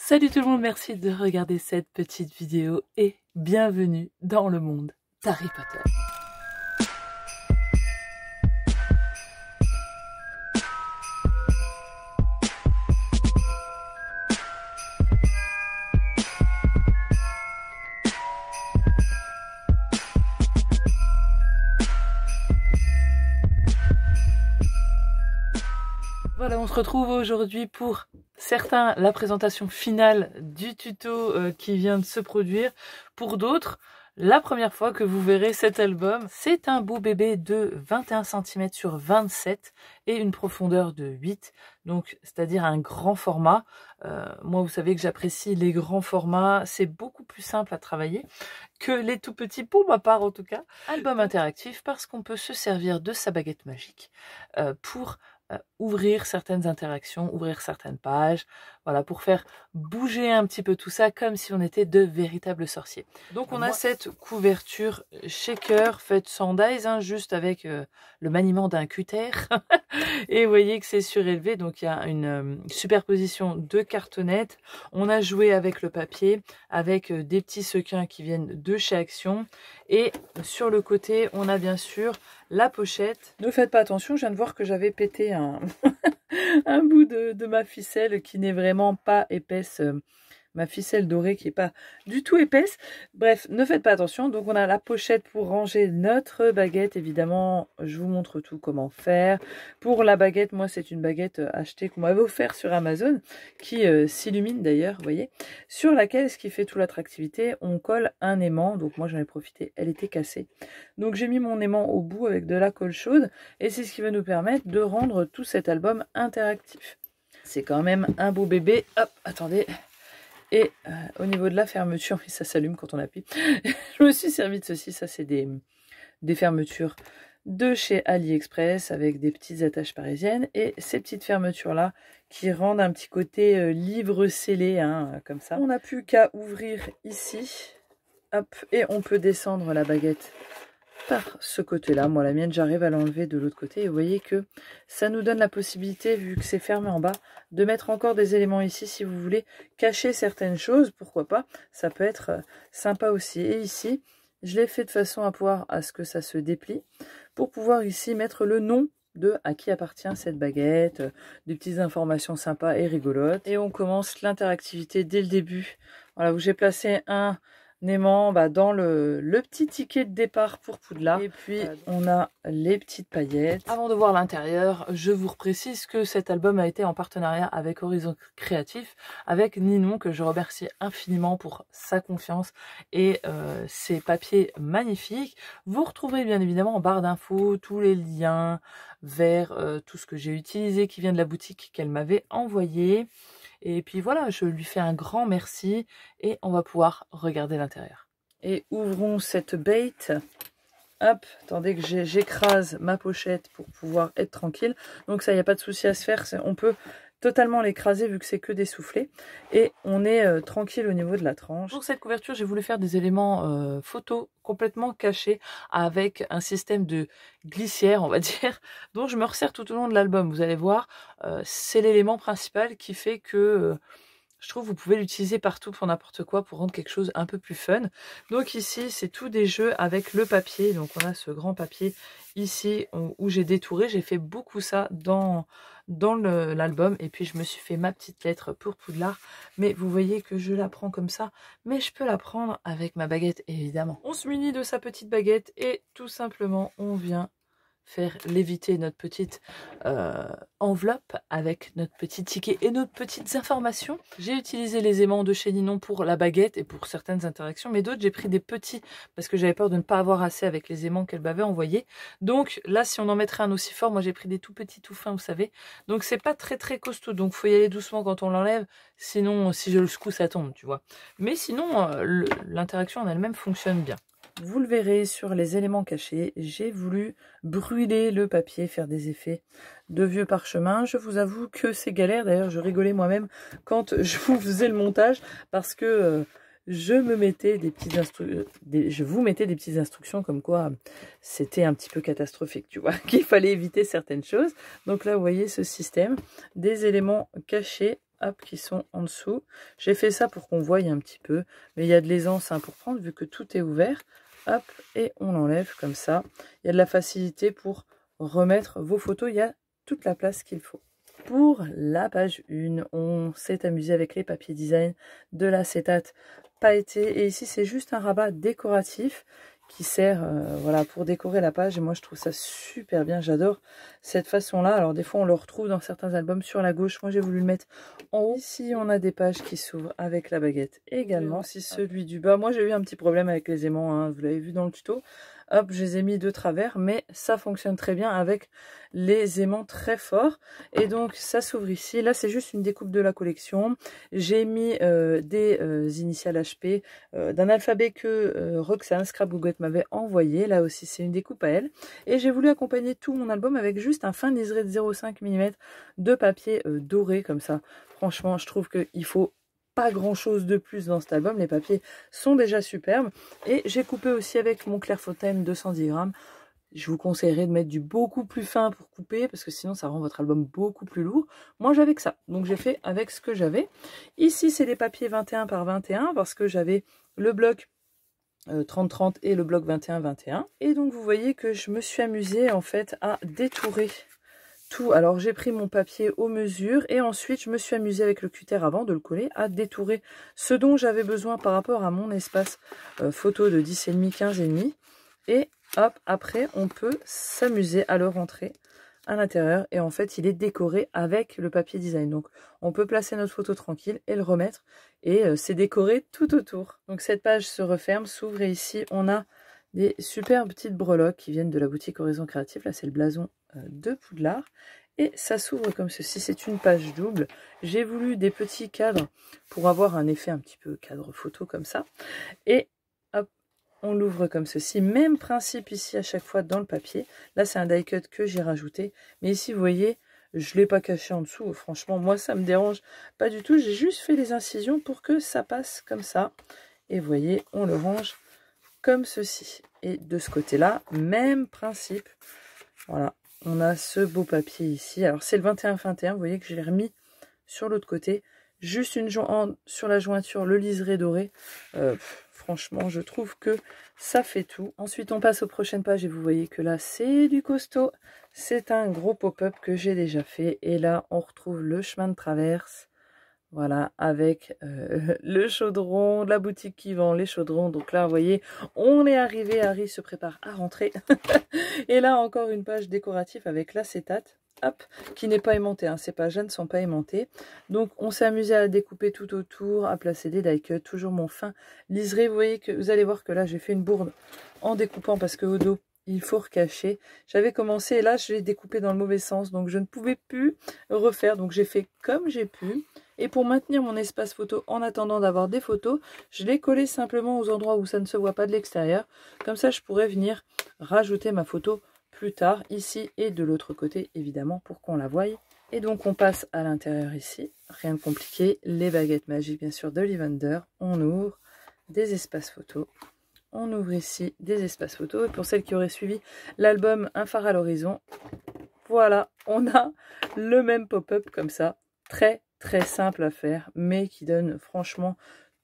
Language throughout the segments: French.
Salut tout le monde, merci de regarder cette petite vidéo et bienvenue dans le monde d'Harry Potter. Voilà, on se retrouve aujourd'hui pour certains la présentation finale du tuto qui vient de se produire. Pour d'autres, la première fois que vous verrez cet album. C'est un beau bébé de 21 cm sur 27 et une profondeur de 8, donc c'est-à-dire un grand format. Moi, vous savez que j'apprécie les grands formats, c'est beaucoup plus simple à travailler que les tout petits, pour ma part en tout cas. Album interactif parce qu'on peut se servir de sa baguette magique pour ouvrir certaines interactions, ouvrir certaines pages, voilà, pour faire bouger un petit peu tout ça comme si on était de véritables sorciers. Donc on a cette couverture shaker faite sans dies, hein, juste avec le maniement d'un cutter. Et vous voyez que c'est surélevé, donc il y a une superposition de cartonnettes. On a joué avec le papier, avec des petits sequins qui viennent de chez Action. Et sur le côté, on a bien sûr la pochette. Ne faites pas attention, je viens de voir que j'avais pété un, un bout de ma ficelle qui n'est vraiment pas épaisse. Ma ficelle dorée qui n'est pas du tout épaisse. Bref, ne faites pas attention. Donc on a la pochette pour ranger notre baguette. Évidemment, je vous montre tout comment faire. Pour la baguette, moi c'est une baguette achetée qu'on m'avait offert sur Amazon, qui s'illumine d'ailleurs, vous voyez, sur laquelle, ce qui fait toute l'attractivité, on colle un aimant. Donc moi j'en ai profité, elle était cassée. Donc j'ai mis mon aimant au bout avec de la colle chaude. Et c'est ce qui va nous permettre de rendre tout cet album interactif. C'est quand même un beau bébé. Hop, attendez. Et au niveau de la fermeture, oui, ça s'allume quand on appuie. Je me suis servi de ceci. Ça, c'est des fermetures de chez AliExpress avec des petites attaches parisiennes. Et ces petites fermetures-là qui rendent un petit côté livre scellé, hein, comme ça. On n'a plus qu'à ouvrir ici. Hop, et on peut descendre la baguette par ce côté-là. Moi, la mienne, j'arrive à l'enlever de l'autre côté. Et vous voyez que ça nous donne la possibilité, vu que c'est fermé en bas, de mettre encore des éléments ici si vous voulez cacher certaines choses. Pourquoi pas? Ça peut être sympa aussi. Et ici, je l'ai fait de façon à ce que ça se déplie pour pouvoir ici mettre le nom de à qui appartient cette baguette, des petites informations sympas et rigolotes. Et on commence l'interactivité dès le début. Voilà, où j'ai placé un aimant dans le petit ticket de départ pour Poudlard. Et puis on a les petites paillettes. Avant de voir l'intérieur, je vous reprécise que cet album a été en partenariat avec Horizon Créatif, avec Ninon, que je remercie infiniment pour sa confiance et ses papiers magnifiques. Vous retrouverez bien évidemment en barre d'infos tous les liens vers tout ce que j'ai utilisé qui vient de la boutique qu'elle m'avait envoyé. Et puis voilà, je lui fais un grand merci et on va pouvoir regarder l'intérieur. Et ouvrons cette bête. Hop, attendez que j'écrase ma pochette pour pouvoir être tranquille. Donc ça, il n'y a pas de souci à se faire. On peut totalement l'écraser vu que c'est que des soufflets. Et on est tranquille au niveau de la tranche. Pour cette couverture, j'ai voulu faire des éléments photo complètement cachés avec un système de glissière, on va dire, dont je me resserre tout au long de l'album. Vous allez voir, c'est l'élément principal qui fait que je trouve que vous pouvez l'utiliser partout pour n'importe quoi, pour rendre quelque chose un peu plus fun. Donc ici, c'est tout des jeux avec le papier. Donc on a ce grand papier ici où j'ai détouré. J'ai fait beaucoup ça dans l'album. Et puis je me suis fait ma petite lettre pour Poudlard. Mais vous voyez que je la prends comme ça. Mais je peux la prendre avec ma baguette, évidemment. On se munit de sa petite baguette et tout simplement, on vient faire léviter notre petite enveloppe avec notre petit ticket et nos petites informations. J'ai utilisé les aimants de chez Ninon pour la baguette et pour certaines interactions, mais d'autres j'ai pris des petits parce que j'avais peur de ne pas avoir assez avec les aimants qu'elle m'avait envoyés. Donc là, si on en mettrait un aussi fort, moi j'ai pris des tout petits tout fins, vous savez. Donc c'est pas très très costaud, donc faut y aller doucement quand on l'enlève, sinon si je le secoue ça tombe, tu vois. Mais sinon l'interaction en elle-même fonctionne bien. Vous le verrez sur les éléments cachés, j'ai voulu brûler le papier, faire des effets de vieux parchemin. Je vous avoue que c'est galère, d'ailleurs je rigolais moi-même quand je vous faisais le montage parce que je vous mettais des petites instructions comme quoi c'était un petit peu catastrophique, tu vois, qu'il fallait éviter certaines choses. Donc là vous voyez ce système, des éléments cachés hop, qui sont en dessous. J'ai fait ça pour qu'on voie un petit peu, mais il y a de l'aisance pour prendre vu que tout est ouvert. Hop, et on l'enlève comme ça. Il y a de la facilité pour remettre vos photos, il y a toute la place qu'il faut. Pour la page 1, on s'est amusé avec les papiers design de l'acétate pailleté. Et ici, c'est juste un rabat décoratif qui sert voilà, pour décorer la page. Et moi, je trouve ça super bien. J'adore cette façon-là. Alors, des fois, on le retrouve dans certains albums sur la gauche. Moi, j'ai voulu le mettre en haut. Ici, on a des pages qui s'ouvrent avec la baguette également. Si celui du bas, moi, j'ai eu un petit problème avec les aimants. Hein, vous l'avez vu dans le tuto. Hop, je les ai mis de travers, mais ça fonctionne très bien avec les aimants très forts. Et donc, ça s'ouvre ici. Là, c'est juste une découpe de la collection. J'ai mis des initiales HP d'un alphabet que Roxane Scrapbooket m'avait envoyé. Là aussi, c'est une découpe à elle. Et j'ai voulu accompagner tout mon album avec juste un fin liseré de 0,5 mm de papier doré comme ça. Franchement, je trouve qu'il faut pas grand chose de plus dans cet album, les papiers sont déjà superbes. Et j'ai coupé aussi avec mon Clairefontaine 210 grammes. Je vous conseillerais de mettre du beaucoup plus fin pour couper, parce que sinon ça rend votre album beaucoup plus lourd. Moi j'avais que ça, donc j'ai fait avec ce que j'avais. Ici c'est les papiers 21 par 21, parce que j'avais le bloc 30-30 et le bloc 21-21. Et donc vous voyez que je me suis amusée en fait à détourer tout. Alors j'ai pris mon papier aux mesures et ensuite je me suis amusée avec le cutter avant de le coller à détourer ce dont j'avais besoin par rapport à mon espace photo de 10,5, 15,5. Et hop, après on peut s'amuser à le rentrer à l'intérieur et en fait il est décoré avec le papier design. Donc on peut placer notre photo tranquille et le remettre et c'est décoré tout autour. Donc cette page se referme, s'ouvre et ici on a des superbes petites breloques qui viennent de la boutique Horizon Créatif. Là c'est le blason de Poudlard et ça s'ouvre comme ceci. C'est une page double. J'ai voulu des petits cadres pour avoir un effet un petit peu cadre photo comme ça et hop, on l'ouvre comme ceci. Même principe ici à chaque fois dans le papier. Là c'est un die cut que j'ai rajouté, mais ici vous voyez je ne l'ai pas caché en dessous. Franchement moi ça me dérange pas du tout. J'ai juste fait les incisions pour que ça passe comme ça et vous voyez on le range comme ceci. Et de ce côté là même principe. Voilà, on a ce beau papier ici. Alors c'est le 21-21, vous voyez que je l'ai remis sur l'autre côté. Juste une sur la jointure, le liseré doré. Franchement, je trouve que ça fait tout. Ensuite, on passe aux prochaines pages et vous voyez que là, c'est du costaud. C'est un gros pop-up que j'ai déjà fait. Et là, on retrouve le chemin de traverse. Voilà, avec le chaudron, la boutique qui vend les chaudrons. Donc là, vous voyez, on est arrivé, Harry se prépare à rentrer. Et là, encore une page décorative avec l'acétate, hop, qui n'est pas aimantée. Hein. Ces pages-là ne sont pas aimantées. Donc, on s'est amusé à découper tout autour, à placer des die cuts, toujours mon fin liseré. Vous voyez que vous allez voir que là, j'ai fait une bourde en découpant parce que au dos, il faut recacher. J'avais commencé et là, je l'ai découpé dans le mauvais sens. Donc, je ne pouvais plus refaire. Donc, j'ai fait comme j'ai pu. Et pour maintenir mon espace photo en attendant d'avoir des photos, je l'ai collé simplement aux endroits où ça ne se voit pas de l'extérieur. Comme ça, je pourrais venir rajouter ma photo plus tard, ici et de l'autre côté, évidemment, pour qu'on la voie. Et donc, on passe à l'intérieur ici. Rien de compliqué. Les baguettes magiques, bien sûr, de Levander. On ouvre des espaces photos. On ouvre ici des espaces photos. Et pour celles qui auraient suivi l'album Un phare à l'horizon, voilà, on a le même pop-up comme ça. Très simple à faire, mais qui donne franchement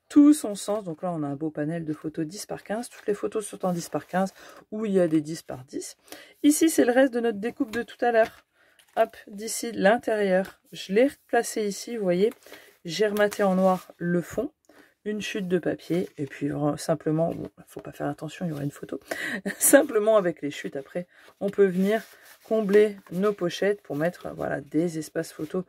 tout son sens. Donc là, on a un beau panel de photos 10 par 15. Toutes les photos sont en 10 par 15, où il y a des 10 par 10. Ici, c'est le reste de notre découpe de tout à l'heure. Hop, d'ici l'intérieur. Je l'ai replacé ici, vous voyez. J'ai rematé en noir le fond, une chute de papier, et puis simplement, bon, faut pas faire attention, il y aura une photo. Simplement avec les chutes, après, on peut venir combler nos pochettes pour mettre voilà, des espaces photos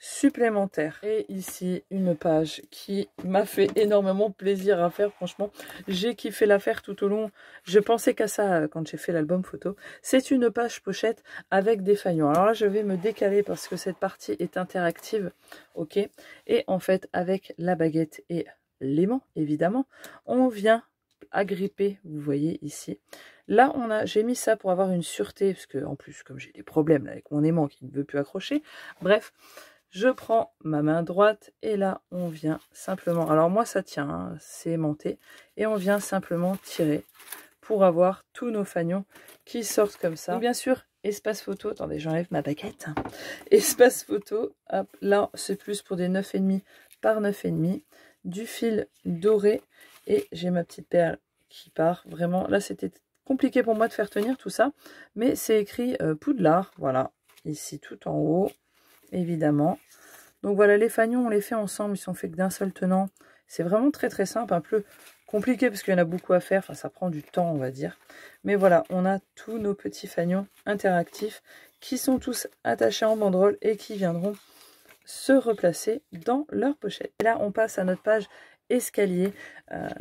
supplémentaire. Et ici une page qui m'a fait énormément plaisir à faire. Franchement, j'ai kiffé la faire tout au long. Je pensais qu'à ça quand j'ai fait l'album photo. C'est une page pochette avec des faillons. Alors là, je vais me décaler parce que cette partie est interactive. Ok. Et en fait, avec la baguette et l'aimant, évidemment, on vient agripper, vous voyez ici. Là, j'ai mis ça pour avoir une sûreté, parce que en plus, comme j'ai des problèmes avec mon aimant qui ne veut plus accrocher, bref, je prends ma main droite et là, on vient simplement... Alors moi, ça tient, hein, c'est aimanté. Et on vient simplement tirer pour avoir tous nos fagnons qui sortent comme ça. Donc, bien sûr, espace photo. Attendez, j'enlève ma baguette. Espace photo. Hop, là, c'est plus pour des 9,5 par 9,5. Du fil doré. Et j'ai ma petite perle qui part. Vraiment, là, c'était compliqué pour moi de faire tenir tout ça. Mais c'est écrit Poudlard. Voilà, ici tout en haut, évidemment. Donc voilà, les fanions, on les fait ensemble. Ils sont faits que d'un seul tenant. C'est vraiment très très simple. Un peu compliqué parce qu'il y en a beaucoup à faire. Enfin, ça prend du temps, on va dire. Mais voilà, on a tous nos petits fanions interactifs qui sont tous attachés en banderole et qui viendront se replacer dans leur pochette. Et là, on passe à notre page escalier.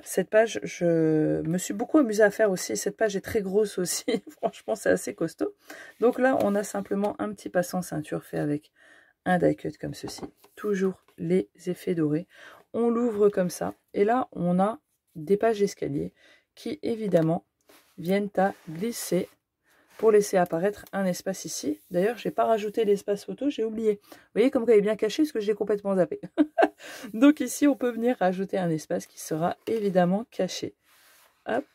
Cette page, je me suis beaucoup amusée à faire aussi. Cette page est très grosse aussi. Franchement, c'est assez costaud. Donc là, on a simplement un petit passant ceinture fait avec un die cut comme ceci. Toujours les effets dorés. On l'ouvre comme ça. Et là, on a des pages d'escalier qui, évidemment, viennent à glisser pour laisser apparaître un espace ici. D'ailleurs, je n'ai pas rajouté l'espace photo, j'ai oublié. Vous voyez comme elle est bien cachée, parce que j'ai complètement zappé. Donc ici, on peut venir rajouter un espace qui sera évidemment caché. Hop,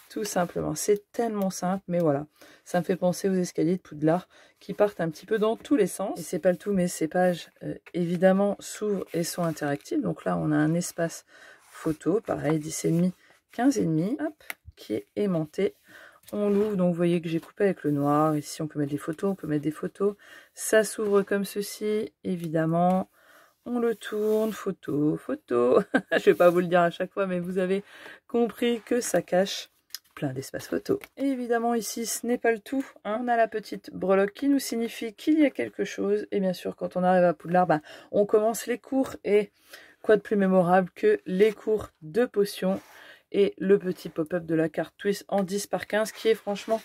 tout simplement. C'est tellement simple, mais voilà. Ça me fait penser aux escaliers de Poudlard qui partent un petit peu dans tous les sens. Et c'est pas le tout, mais ces pages, évidemment, s'ouvrent et sont interactives. Donc là, on a un espace photo, pareil, 10,5, 15,5, hop, qui est aimanté. On l'ouvre, donc vous voyez que j'ai coupé avec le noir. Ici, on peut mettre des photos, on peut mettre des photos. Ça s'ouvre comme ceci, évidemment. On le tourne, photo, photo. Je ne vais pas vous le dire à chaque fois, mais vous avez compris que ça cache plein d'espaces photo. Et évidemment, ici, ce n'est pas le tout. Hein. On a la petite breloque qui nous signifie qu'il y a quelque chose. Et bien sûr, quand on arrive à Poudlard, on commence les cours. Et quoi de plus mémorable que les cours de potions et le petit pop-up de la carte Twist en 10 par 15 qui est franchement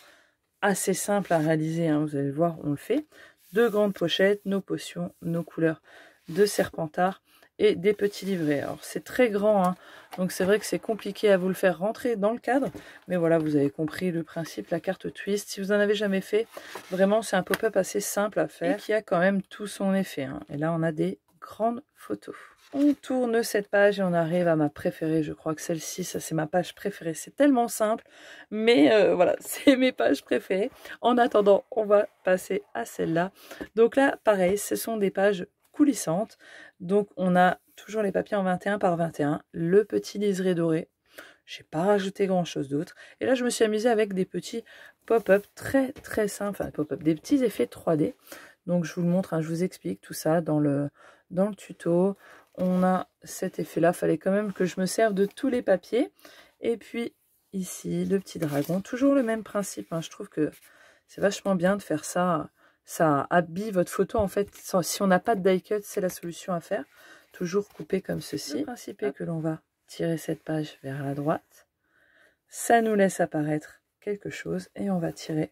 assez simple à réaliser. Hein. Vous allez le voir, on le fait. Deux grandes pochettes, nos potions, nos couleurs de Serpentard et des petits livrets. Alors c'est très grand, hein, donc c'est vrai que c'est compliqué à vous le faire rentrer dans le cadre, mais voilà, vous avez compris le principe, la carte Twist. Si vous n'en avez jamais fait, vraiment c'est un pop-up assez simple à faire et qui a quand même tout son effet. Hein. Et là on a des grandes photos. On tourne cette page et on arrive à ma préférée. Je crois que celle-ci, ça c'est ma page préférée. C'est tellement simple, mais voilà, c'est mes pages préférées. En attendant, on va passer à celle-là. Donc là, pareil, ce sont des pages coulissantes. Donc on a toujours les papiers en 21 par 21, le petit liseré doré. J'ai pas rajouté grand chose d'autre. Et là, je me suis amusée avec des petits pop-up très très simples, enfin pop-up, des petits effets 3D. Donc je vous le montre, hein, je vous explique tout ça dans le tuto. On a cet effet-là, fallait quand même que je me serve de tous les papiers. Et puis ici, le petit dragon, toujours le même principe. Hein. Je trouve que c'est vachement bien de faire ça. Ça habille votre photo en fait. Si on n'a pas de die cut, c'est la solution à faire. Toujours couper comme ceci. Le principe est que l'on va tirer cette page vers la droite. Ça nous laisse apparaître quelque chose. Et on va tirer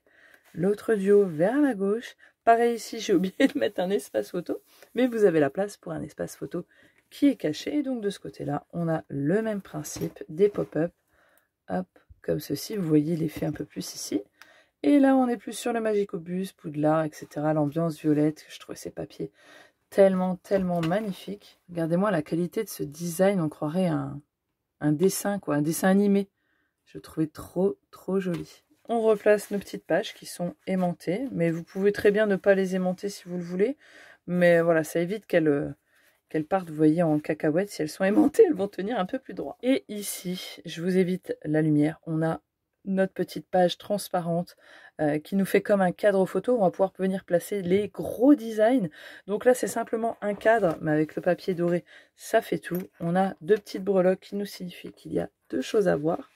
l'autre duo vers la gauche. Pareil ici, j'ai oublié de mettre un espace photo. Mais vous avez la place pour un espace photo qui est caché. Et donc de ce côté-là, on a le même principe des pop-up. Hop, comme ceci. Vous voyez l'effet un peu plus ici. Et là, on est plus sur le Magicobus, Poudlard, etc. L'ambiance violette. Je trouvais ces papiers tellement, tellement magnifiques. Regardez-moi la qualité de ce design. On croirait un dessin, quoi, un dessin animé. Je le trouvais trop, trop joli. On replace nos petites pages qui sont aimantées. Mais vous pouvez très bien ne pas les aimanter si vous le voulez. Mais voilà, ça évite qu'elles partent, vous voyez, en cacahuètes. Si elles sont aimantées, elles vont tenir un peu plus droit. Et ici, je vous évite la lumière. On a notre petite page transparente qui nous fait comme un cadre photo. On va pouvoir venir placer les gros designs. Donc là, c'est simplement un cadre, mais avec le papier doré, ça fait tout. On a deux petites breloques qui nous signifient qu'il y a deux choses à voir.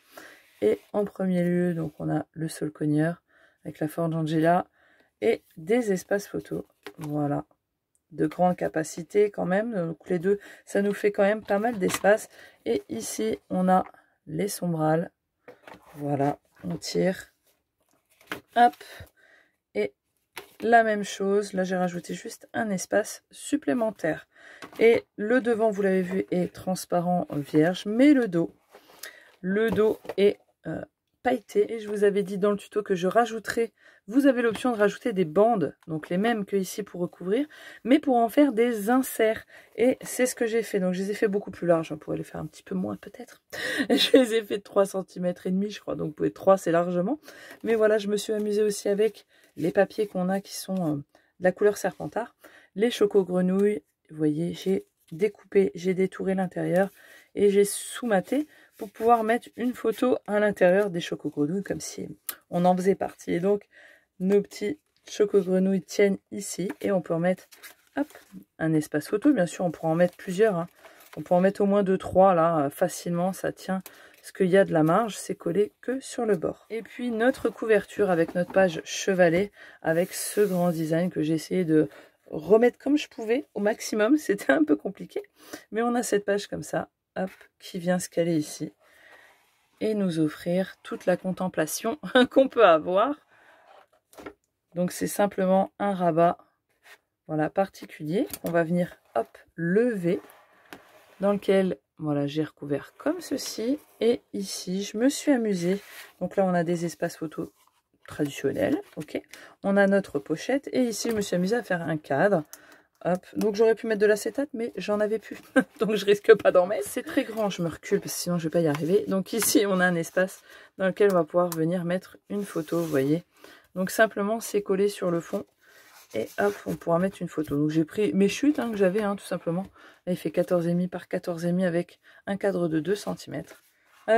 Et en premier lieu, donc on a le sol cogneur avec la Forge Angela et des espaces photos. Voilà. De grande capacité quand même. Donc les deux, ça nous fait quand même pas mal d'espace. Et ici, on a les sombrales. Voilà, on tire. Hop. Et la même chose. Là, j'ai rajouté juste un espace supplémentaire. Et le devant, vous l'avez vu, est transparent vierge. Mais le dos est pailleté. Et je vous avais dit dans le tuto que je rajouterai, vous avez l'option de rajouter des bandes, donc les mêmes que ici pour recouvrir, mais pour en faire des inserts. Et c'est ce que j'ai fait. Donc je les ai fait beaucoup plus larges. On pourrait les faire un petit peu moins peut-être. Je les ai fait de 3,5 cm, je crois. Donc vous pouvez 3, c'est largement. Mais voilà, je me suis amusée aussi avec les papiers qu'on a qui sont de la couleur Serpentard, les choco-grenouilles. Vous voyez, j'ai découpé, j'ai détouré l'intérieur et j'ai sous-maté pour pouvoir mettre une photo à l'intérieur des choco-grenouilles comme si on en faisait partie. Et donc, nos petits choco-grenouilles tiennent ici et on peut en mettre hop, un espace photo. Bien sûr, on pourra en mettre plusieurs. Hein. On peut en mettre au moins 2-3 là, facilement, ça tient. Ce qu'il y a de la marge, c'est collé que sur le bord. Et puis notre couverture avec notre page chevalet, avec ce grand design que j'ai essayé de remettre comme je pouvais au maximum. C'était un peu compliqué, mais on a cette page comme ça, hop, qui vient se caler ici et nous offrir toute la contemplation qu'on peut avoir. Donc c'est simplement un rabat, voilà, particulier. On va venir, hop, lever, dans lequel, voilà, j'ai recouvert comme ceci. Et ici, je me suis amusée. Donc là, on a des espaces photos traditionnels, ok. On a notre pochette. Et ici, je me suis amusée à faire un cadre. Hop. Donc j'aurais pu mettre de l'acétate, mais j'en avais plus. Donc je risque pas d'en mettre. C'est très grand, je me recule, parce que sinon je vais pas y arriver. Donc ici, on a un espace dans lequel on va pouvoir venir mettre une photo, vous voyez. Donc simplement, c'est collé sur le fond. Et hop, on pourra mettre une photo. Donc j'ai pris mes chutes que j'avais, tout simplement. Là, il fait 14,5 par 14,5 avec un cadre de 2 cm.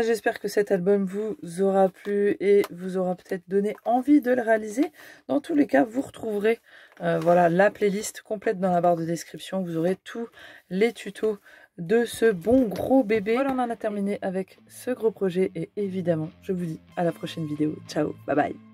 J'espère que cet album vous aura plu et vous aura peut-être donné envie de le réaliser. Dans tous les cas, vous retrouverez voilà, la playlist complète dans la barre de description. Vous aurez tous les tutos de ce bon gros bébé. Voilà, on en a terminé avec ce gros projet. Et évidemment, je vous dis à la prochaine vidéo. Ciao, bye bye.